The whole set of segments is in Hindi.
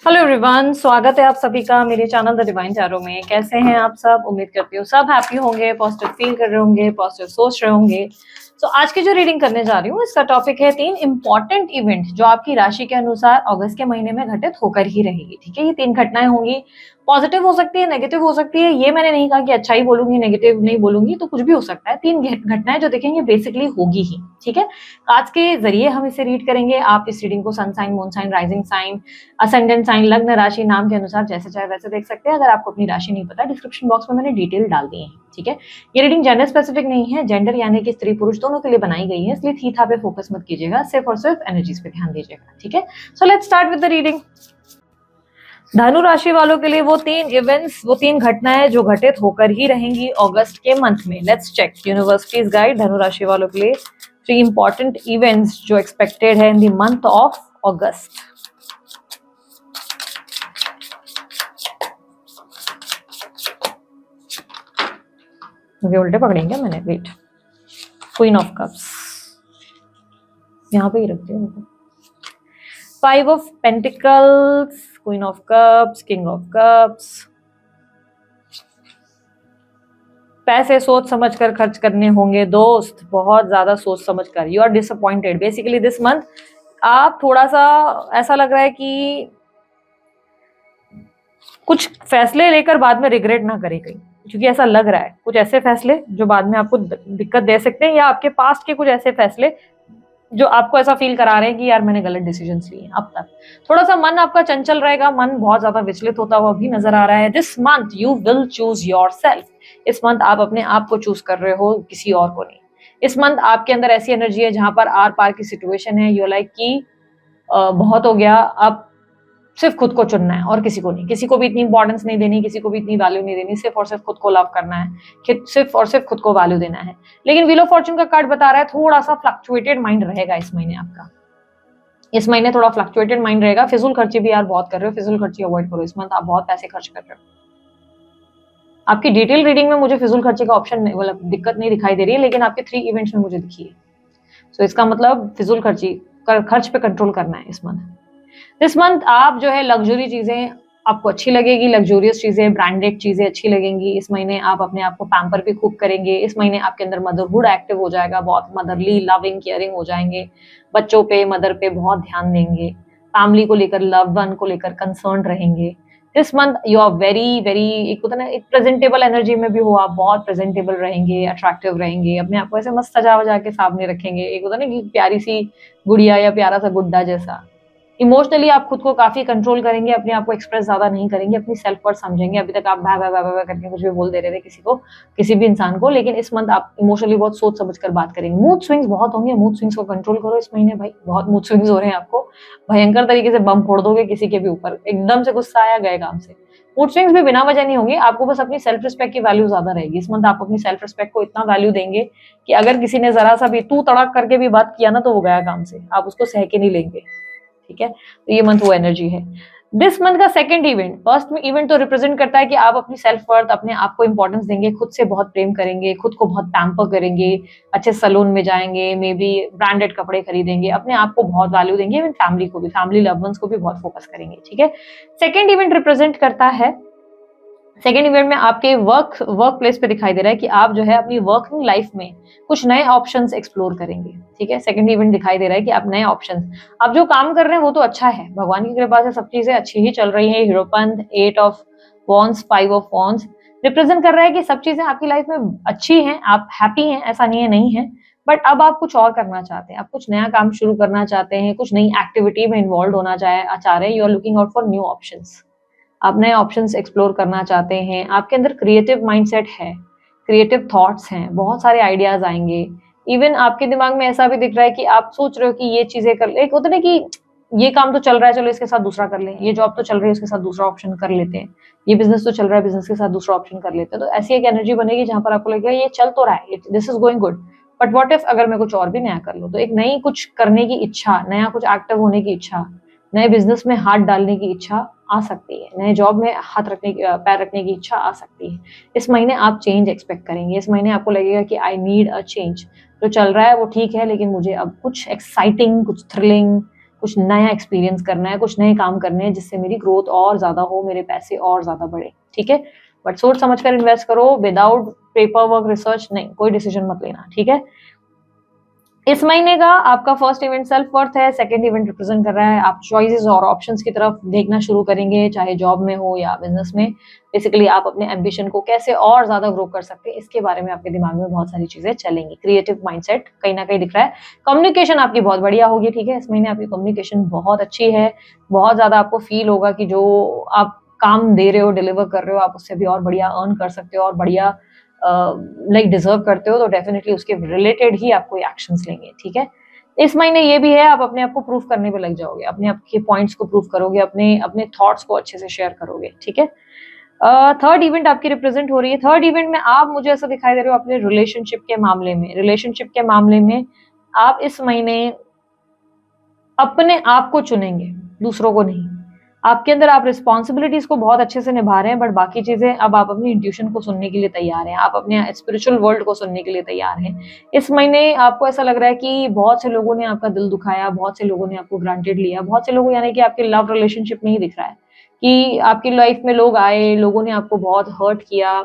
हेलो एवरीवन, स्वागत है आप सभी का मेरे चैनल द डिवाइन टैरो में। कैसे हैं आप सब? उम्मीद करती हूँ सब हैप्पी होंगे, पॉजिटिव फील कर रहे होंगे, पॉजिटिव सोच रहे होंगे। तो आज की जो रीडिंग करने जा रही हूँ इसका टॉपिक है 3 इंपॉर्टेंट इवेंट जो आपकी राशि के अनुसार अगस्त के महीने में घटित होकर ही रहेगी। ठीक है, ये 3 घटनाएं होंगी, पॉजिटिव हो सकती है, नेगेटिव हो सकती है। ये मैंने नहीं कहा कि अच्छा ही बोलूंगी, नेगेटिव नहीं बोलूंगी, तो कुछ भी हो सकता है। 3 घटनाएं जो देखेंगे बेसिकली होगी ही। ठीक है, आज के जरिए हम इसे रीड करेंगे। आप इस रीडिंग को sun sign, moon sign, rising sign, ascendant sign, लग्न राशि, नाम के अनुसार जैसे चाहे वैसे देख सकते हैं। अगर आपको अपनी राशि नहीं पता, डिस्क्रिप्शन बॉक्स में मैंने डिटेल डाल दी है। ठीक है, ये रीडिंग जेंडर स्पेसिफिक नहीं है, जेंडर यानी कि स्त्री पुरुष दोनों के लिए बनाई गई है, इसलिए थी था पे फोकस मत कीजिएगा, सिर्फ और सिर्फ एनर्जीज पे ध्यान दीजिएगा। ठीक है, so let's start with the reading. धनु राशि वालों के लिए वो 3 इवेंट्स, वो 3 घटनाएं जो घटित होकर ही रहेंगी अगस्त के मंथ में। लेट्स चेक यूनिवर्सिटीज गाइड धनु राशि वालों के लिए 3 इंपॉर्टेंट इवेंट्स जो एक्सपेक्टेड है इन द मंथ ऑफ अगस्त। मुझे उल्टे पकड़ेंगे मैंने, वेट। क्वीन ऑफ कप्स यहाँ पे ही रखती हूँ। 5 of pentacles, queen of cups, king of cups. पैसे सोच समझ कर खर्च करने होंगे दोस्त, बहुत ज्यादा सोच समझ कर। You are disappointed basically this month. आप थोड़ा सा ऐसा लग रहा है कि कुछ फैसले लेकर बाद में रिग्रेट ना करें कहीं, क्योंकि ऐसा लग रहा है कुछ ऐसे फैसले जो बाद में आपको दिक्कत दे सकते हैं, या आपके पास्ट के कुछ ऐसे फैसले जो आपको ऐसा फील करा रहे हैं कि यार मैंने गलत डिसीजंस लिए अब तक। थोड़ा सा मन आपका चंचल रहेगा, मन बहुत ज्यादा विचलित होता हुआ भी नजर आ रहा है। This month you will choose yourself. इस मंथ आप अपने आप को चूज कर रहे हो, किसी और को नहीं। इस मंथ आपके अंदर ऐसी एनर्जी है जहां पर आर पार की सिचुएशन है, यू लाइक कि बहुत हो गया, अब सिर्फ खुद को चुनना है और किसी को नहीं। किसी को भी इतनी इंपॉर्टेंस नहीं देनी, किसी को भी इतनी वैल्यू नहीं देनी, सिर्फ और सिर्फ खुद को लव करना है, सिर्फ और सिर्फ खुद को वैल्यू देना है। लेकिन व्हील ऑफ फॉर्च्यून का कार्ड बता रहा है थोड़ा सा फ्लक्चुएटेड माइंड रहेगा इस महीने आपका। इस महीने थोड़ा फ्लक्चुएटेड माइंड रहेगा। फिजूल खर्ची भी यार बहुत कर रहे हो, फिजूल खर्ची अवॉइड करो इस मंथ। आप बहुत पैसे खर्च कर रहे हो। आपकी डिटेल रीडिंग में मुझे फिजूल खर्ची का ऑप्शन मतलब दिक्कत नहीं दिखाई दे रही है, लेकिन आपके 3 इवेंट्स में मुझे दिखी है। सो इसका मतलब फिजूल खर्ची खर्च पे कंट्रोल करना है इस मंथ। दिस मंथ आप जो है लग्जरी चीजें आपको अच्छी लगेगी, लग्जूरियस चीजें, ब्रांडेड चीजें अच्छी लगेंगी। इस महीने आप अपने आप को पैम्पर भी खूब करेंगे। इस महीने आपके अंदर मदरहुड एक्टिव हो जाएगा, बहुत मदरली, लविंग, केयरिंग हो जाएंगे। बच्चों पे, मदर पे बहुत ध्यान देंगे। फैमिली को लेकर, लव वन को लेकर कंसर्न रहेंगे। This month you are very very, एक होता है ना, एक प्रेजेंटेबल एनर्जी में भी हो आप, बहुत प्रेजेंटेबल रहेंगे, अट्रैक्टिव रहेंगे, अपने आप को ऐसे मस्त सजा वजा के सामने रखेंगे। एक होता है ना कि प्यारी सी गुड़िया या प्यारा सा गुड्डा जैसा। इमोशनली आप खुद को काफी कंट्रोल करेंगे, अपने आप को एक्सप्रेस ज्यादा नहीं करेंगे, अपनी सेल्फ वर्थ समझेंगे। अभी तक आप भा भा भा भा करके कुछ भी बोल दे रहे थे किसी को, किसी भी इंसान को, लेकिन इस मंथ आप इमोशनली बहुत सोच समझ कर बात करेंगे। मूड स्विंग्स बहुत होंगे, मूड स्विंग्स को कंट्रोल करो इस महीने भाई। बहुत मूड स्विंग्स हो रहे हैं आपको, भयंकर तरीके से बम फोड़ दोगे किसी के भी ऊपर, एकदम से गुस्सा आया गए काम से। मूड स्विंग्स भी बिना वजह नहीं होंगे, आपको बस अपनी सेल्फ रिस्पेक्ट की वैल्यू ज्यादा रहेगी इस मंथ। आप अपनी सेल्फ रिस्पेक्ट को इतना वैल्यू देंगे कि अगर किसी ने जरा सा भी तू तड़क करके भी बात किया ना, तो वो गया काम से, आप उसको सह के नहीं लेंगे। ठीक है, तो ये मंथ वो एनर्जी है। दिस मंथ का सेकंड इवेंट, फर्स्ट में इवेंट तो रिप्रेजेंट करता है कि आप अपनी सेल्फ वर्थ, अपने आप को इंपॉर्टेंस देंगे, खुद से बहुत प्रेम करेंगे, खुद को बहुत पैम्पर करेंगे, अच्छे सलून में जाएंगे, मे बी ब्रांडेड कपड़े खरीदेंगे, अपने आप को बहुत वैल्यू देंगे, इवन फैमिली को भी, फैमिली लव वंस को भी बहुत फोकस करेंगे। ठीक है, सेकेंड इवेंट रिप्रेजेंट करता है, सेकेंड इवेंट में आपके वर्क प्लेस पे दिखाई दे रहा है कि आप जो है अपनी वर्किंग लाइफ में कुछ नए ऑप्शंस एक्सप्लोर करेंगे। ठीक है, सेकेंड इवेंट दिखाई दे रहा है कि आप नए ऑप्शंस, आप जो काम कर रहे हैं वो तो अच्छा है, भगवान की कृपा से सब चीजें अच्छी ही चल रही हैं। हीरोपंथ, 8 of wands, 5 of wands represent कर रहा है कि सब चीजें आपकी लाइफ में अच्छी हैं, आप हैप्पी हैं, ऐसा नहीं है नहीं है। बट अब आप कुछ और करना चाहते हैं, आप कुछ नया काम शुरू करना चाहते हैं, कुछ नई एक्टिविटी में इन्वॉल्व होना चाह रहे हैं। You are looking out for new options, आप नए ऑप्शंस एक्सप्लोर करना चाहते हैं। आपके अंदर क्रिएटिव माइंडसेट है, क्रिएटिव थॉट्स हैं, बहुत सारे आइडियाज आएंगे। इवन आपके दिमाग में ऐसा भी दिख रहा है कि आप सोच रहे हो कि ये चीजें कर, एक होता है ना कि ये काम तो चल रहा है, चलो इसके साथ दूसरा कर लें, ये जॉब तो चल रही है उसके साथ दूसरा ऑप्शन कर लेते हैं, ये बिजनेस तो चल रहा है, बिजनेस के साथ दूसरा ऑप्शन कर लेते हैं। तो ऐसी एक एनर्जी बनेगी जहां पर आपको लगेगा ये चल तो रहा है, this is going good, but what if अगर मैं कुछ और भी नया कर लूं। तो एक नई कुछ करने की इच्छा, नया कुछ एक्टिव होने की इच्छा, नए बिजनेस में हाथ डालने की इच्छा आ सकती है, नए जॉब में हाथ रखने की, पैर रखने की इच्छा आ सकती है। इस महीने आप चेंज एक्सपेक्ट करेंगे, इस महीने आपको लगेगा कि आई नीड अ चेंज। जो चल रहा है वो ठीक है, लेकिन मुझे अब कुछ एक्साइटिंग, कुछ थ्रिलिंग, कुछ नया एक्सपीरियंस करना है, कुछ नए काम करने हैं जिससे मेरी ग्रोथ और ज्यादा हो, मेरे पैसे और ज्यादा बढ़े, ठीक है। बट सोच समझ कर इन्वेस्ट करो, विदाउट पेपर वर्क रिसर्च नहीं, कोई डिसीजन मत लेना, ठीक है। इस महीने का आपका फर्स्ट इवेंट सेल्फ वर्थ है, सेकंड इवेंट रिप्रेजेंट कर रहा है आप चॉइसेस और ऑप्शंस की तरफ देखना शुरू करेंगे, चाहे जॉब में हो या बिजनेस में। बेसिकली आप अपने एम्बिशन को कैसे और ज्यादा ग्रो कर सकते हैं, इसके बारे में आपके दिमाग में बहुत सारी चीजें चलेंगी। क्रिएटिव माइंडसेट कहीं ना कहीं दिख रहा है। कम्युनिकेशन आपकी बहुत बढ़िया होगी, ठीक है। इस महीने आपकी कम्युनिकेशन बहुत अच्छी है, बहुत ज्यादा आपको फील होगा कि जो आप काम दे रहे हो, डिलीवर कर रहे हो, आप उससे भी और बढ़िया अर्न कर सकते हो और बढ़िया लाइक डिजर्व करते हो, तो डेफिनेटली उसके रिलेटेड ही आप कोई एक्शंस लेंगे, ठीक है। इस महीने ये भी है, आप अपने आप को प्रूफ करने पे लग जाओगे, अपने आप के पॉइंट्स को प्रूफ करोगे, अपने अपने थॉट्स को अच्छे से शेयर करोगे, ठीक है। थर्ड इवेंट आपकी रिप्रेजेंट हो रही है। थर्ड इवेंट में आप, मुझे ऐसा दिखाई दे रहे हो अपने रिलेशनशिप के मामले में, आप इस महीने अपने आप को चुनेंगे, दूसरों को नहीं। आपके अंदर आप रिस्पॉन्सिबिलिटीज को बहुत अच्छे से निभा रहे हैं, बट बाकी चीजें अब आप अपनी इंट्यूशन को सुनने के लिए तैयार हैं, आप अपने स्पिरिचुअल वर्ल्ड को सुनने के लिए तैयार हैं। इस महीने आपको ऐसा लग रहा है कि बहुत से लोगों ने आपका दिल दुखाया, बहुत से लोगों ने आपको ग्रांटेड लिया, बहुत से लोगों, यानी कि आपके लव रिलेशनशिप में ही दिख रहा है कि आपकी लाइफ में लोग आए, लोगों ने आपको बहुत हर्ट किया,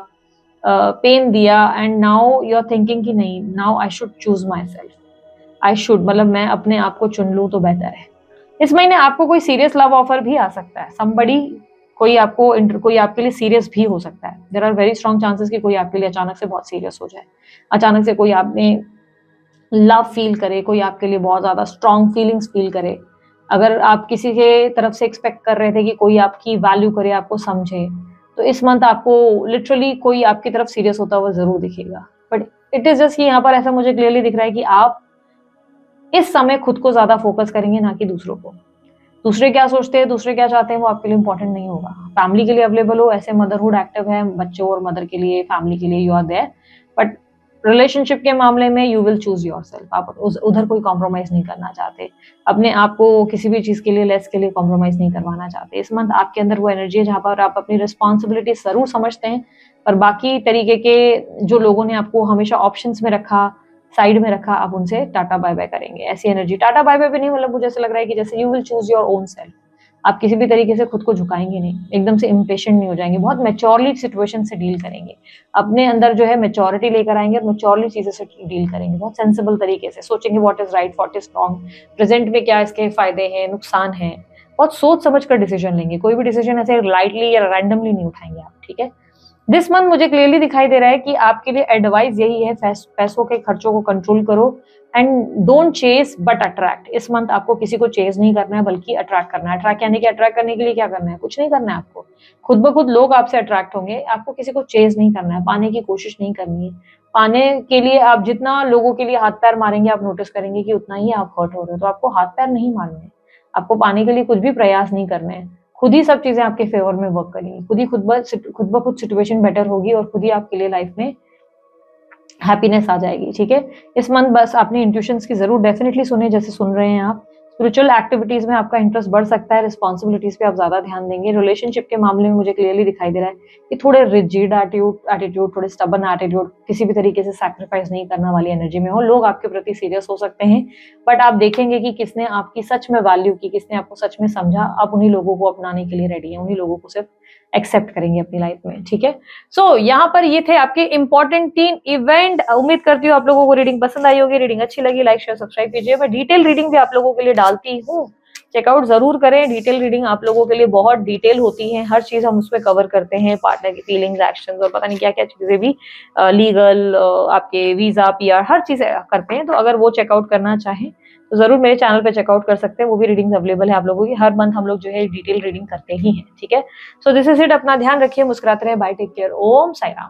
पेन दिया, and now you are thinking कि नहीं, now I should choose myself, I should, मतलब मैं अपने आप को चुन लूं तो बेहतर है। इस महीने आपको कोई सीरियस लव ऑफर भी आ सकता है, समबडी, कोई आपके लिए सीरियस भी हो सकता है। There are very strong chances कि कोई आपके लिए अचानक से बहुत सीरियस हो जाए, अचानक से कोई आपने लव फील करे, कोई आपके लिए बहुत ज्यादा स्ट्रॉन्ग फीलिंग्स फील करे। अगर आप किसी के तरफ से एक्सपेक्ट कर रहे थे कि कोई आपकी वैल्यू करे, आपको समझे, तो इस मंथ आपको लिटरली कोई आपकी तरफ सीरियस होता हुआ जरूर दिखेगा। बट इट इज जस्ट, यहाँ पर ऐसा मुझे क्लियरली दिख रहा है कि आप इस समय खुद को ज्यादा फोकस करेंगे, ना कि दूसरों को। दूसरे क्या सोचते हैं, दूसरे क्या चाहते हैं, वो आपके लिए इंपॉर्टेंट नहीं होगा। फैमिली के लिए अवेलेबल हो, ऐसे मदरहुड एक्टिव है, बच्चों और मदर के लिए, फैमिली के लिए you are there. But relationship के मामले में you will choose yourself, आप उधर कोई कॉम्प्रोमाइज नहीं करना चाहते, अपने आप को किसी भी चीज के लिए, लेस के लिए कॉम्प्रोमाइज नहीं करवाना चाहते। इस मंथ आपके अंदर वो एनर्जी है जहां पर आप अपनी रिस्पॉन्सिबिलिटी जरूर समझते हैं, पर बाकी तरीके के जो लोगों ने आपको हमेशा ऑप्शंस में रखा, साइड में रखा, आप उनसे टाटा बाय बाय करेंगे। ऐसी एनर्जी, टाटा बाय बाय भी नहीं, मतलब मुझे ऐसा लग रहा है कि जैसे you will choose your own self, आप किसी भी तरीके से खुद को झुकाएंगे नहीं, एकदम से इम्पेशेंट नहीं हो जाएंगे, बहुत मेच्योरली सिचुएशन से डील करेंगे, अपने अंदर जो है मेच्योरिटी लेकर आएंगे और मेच्योरली चीजें से डील करेंगे, बहुत सेंसिबल तरीके से सोचेंगे, what is right, what is wrong, present में क्या इसके फायदे हैं, नुकसान है, बहुत सोच समझ कर डिसीजन लेंगे। कोई भी डिसीजन ऐसे लाइटली या रैंडमली नहीं उठाएंगे आप, ठीक है। दिस मंथ मुझे क्लियरली दिखाई दे रहा है कि आपके लिए एडवाइस यही है, पैसों के खर्चों को कंट्रोल करो and don't chase but attract. इस मंथ आपको किसी को चेस नहीं करना है, बल्कि अट्रैक्ट करना है। अट्रैक्ट यानी कि अट्रैक्ट करने के लिए क्या करना है, कुछ नहीं करना है आपको, खुद ब खुद लोग आपसे अट्रैक्ट होंगे, आपको किसी को चेस नहीं करना है, पाने की कोशिश नहीं करनी है। पाने के लिए आप जितना लोगों के लिए हाथ पैर मारेंगे, आप नोटिस करेंगे कि उतना ही आप हर्ट हो रहे हो। तो आपको हाथ पैर नहीं मारने हैं, आपको पाने के लिए कुछ भी प्रयास नहीं करने हैं, खुद ही सब चीजें आपके फेवर में वर्क करेंगी, खुद ब खुद सिचुएशन बेटर होगी और खुद ही आपके लिए लाइफ में हैप्पीनेस आ जाएगी, ठीक है। इस मंथ बस अपनी इंट्यूशंस की जरूर डेफिनेटली सुने, जैसे सुन रहे हैं आप। स्पिरिचुअल एक्टिविटीज में आपका इंटरेस्ट बढ़ सकता है, रिस्पॉन्सिबिलिटीज पे आप ज्यादा ध्यान देंगे। रिलेशनशिप के मामले में मुझे क्लियरली दिखाई दे रहा है कि थोड़े रिजिड एटीट्यूड, थोड़े स्टबन एटीट्यूड, किसी भी तरीके से सैक्रिफाइस नहीं करने वाली एनर्जी में हो। लोग आपके प्रति सीरियस हो सकते हैं, बट आप देखेंगे कि किसने आपकी सच में वैल्यू की, किसने आपको सच में समझा, आप उन्हीं लोगों को अपनाने के लिए रेडी हैं, उन्हीं लोगों को सिर्फ एक्सेप्ट करेंगे अपनी लाइफ में, ठीक है। सो यहाँ पर ये थे आपके इंपॉर्टेंट 3 इवेंट। उम्मीद करती हूँ आप लोगों को रीडिंग पसंद आई होगी। रीडिंग अच्छी लगी, लाइक शेयर सब्सक्राइब कीजिए। मैं डिटेल रीडिंग भी आप लोगों के लिए डालती हूँ, चेकआउट जरूर करें। डिटेल रीडिंग आप लोगों के लिए बहुत डिटेल होती है, हर चीज हम उसमें कवर करते हैं, पार्टनर की फीलिंग्स, एक्शंस और पता नहीं क्या क्या चीजें भी, लीगल, आपके वीजा, पीआर, हर चीज करते हैं। तो अगर वो चेकआउट करना चाहें तो जरूर मेरे चैनल पे चेकआउट कर सकते हैं, वो भी रीडिंग्स अवेलेबल है आप लोगों की। हर मंथ हम लोग जो है डिटेल रीडिंग करते ही हैं, ठीक है। सो दिस इज इट, अपना ध्यान रखिए, मुस्कुराते रहे, बाय, टेक केयर, ओम साई राम।